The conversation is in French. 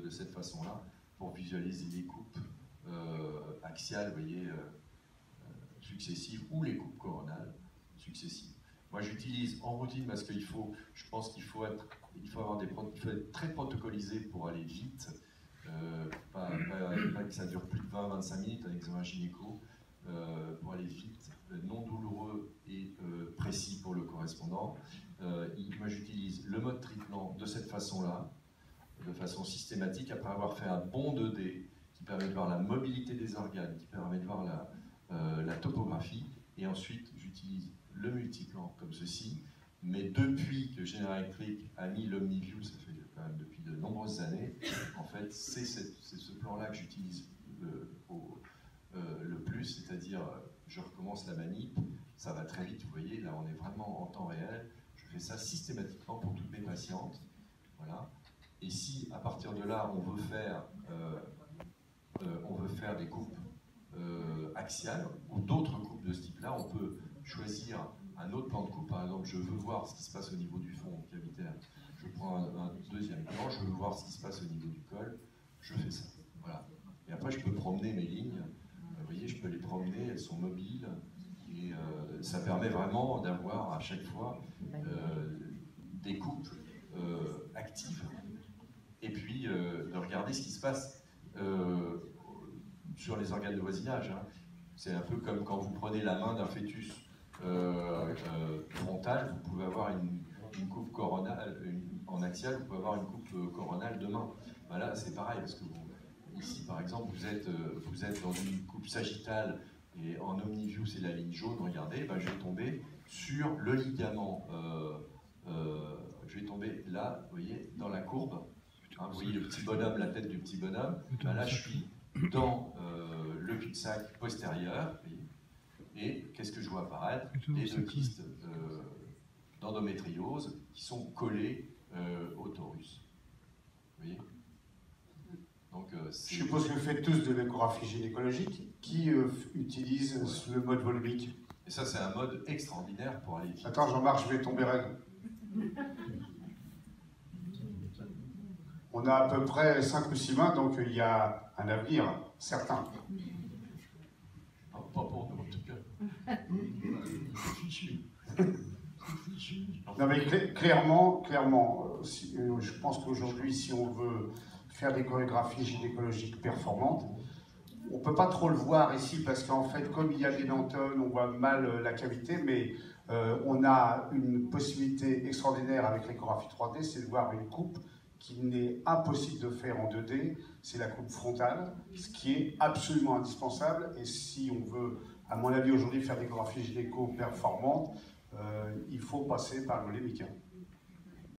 de cette façon-là pour visualiser les coupes axiales, vous voyez, successives, ou les coupes coronales successives. Moi, j'utilise en routine parce qu'il faut, je pense qu'il faut être très protocolisé pour aller vite, pas que ça dure plus de 20-25 minutes, un examen gynéco, pour aller vite, non douloureux et précis pour le correspondant. Moi, j'utilise le mode triplant de cette façon-là, de façon systématique, après avoir fait un bon 2D qui permet de voir la mobilité des organes, qui permet de voir la topographie, et ensuite j'utilise le multiplan comme ceci, mais depuis que General Electric a mis l'OmniView, ça fait quand même depuis de nombreuses années, en fait c'est ce plan-là que j'utilise le plus, c'est-à-dire je recommence la manip, ça va très vite, vous voyez, là on est vraiment en temps réel, je fais ça systématiquement pour toutes mes patientes, voilà. Et si à partir de là on veut faire des coupes axiales ou d'autres coupes de ce type-là, on peut choisir un autre plan de coupe. Par exemple, je veux voir ce qui se passe au niveau du fond cavitaire, je prends un deuxième plan, je veux voir ce qui se passe au niveau du col, je fais ça. Voilà. Et après, je peux promener mes lignes. Vous voyez, je peux les promener, elles sont mobiles. Et ça permet vraiment d'avoir à chaque fois des coupes actives. Et puis de regarder ce qui se passe sur les organes de voisinage. Hein. C'est un peu comme quand vous prenez la main d'un fœtus frontal, vous pouvez avoir une coupe coronale, en axial, vous pouvez avoir une coupe coronale de main. Ben là, c'est pareil, parce que ici, par exemple, vous êtes dans une coupe sagittale, et en OmniView, c'est la ligne jaune, regardez, ben, je vais tomber sur le ligament, je vais tomber là, vous voyez, dans la courbe. Hein, vous voyez le petit bonhomme, la tête du petit bonhomme, ben là je suis dans le cul-de-sac postérieur, et qu'est-ce que je vois apparaître? Les deux kystes d'endométriose qui sont collés au torus. Vous voyez? Donc, je suppose que vous faites tous de l'échographie gynécologique. Qui utilise le mode volumique? Et ça, c'est un mode extraordinaire pour aller vite. Attends, Jean-Marc, je vais tomber règle. On a à peu près 5 ou 6 mains, donc il y a un avenir certain. Pas pour nous, en tout cas. Non, mais clairement, je pense qu'aujourd'hui, si on veut faire des chorégraphies gynécologiques performantes, on ne peut pas trop le voir ici, parce qu'en fait, comme il y a des dentones, on voit mal la cavité, mais on a une possibilité extraordinaire avec l'échographie 3D, c'est de voir une coupe qu'il n'est impossible de faire en 2D, c'est la coupe frontale, ce qui est absolument indispensable. Et si on veut, à mon avis, aujourd'hui faire des échographies gynéco performantes, il faut passer par le volumique.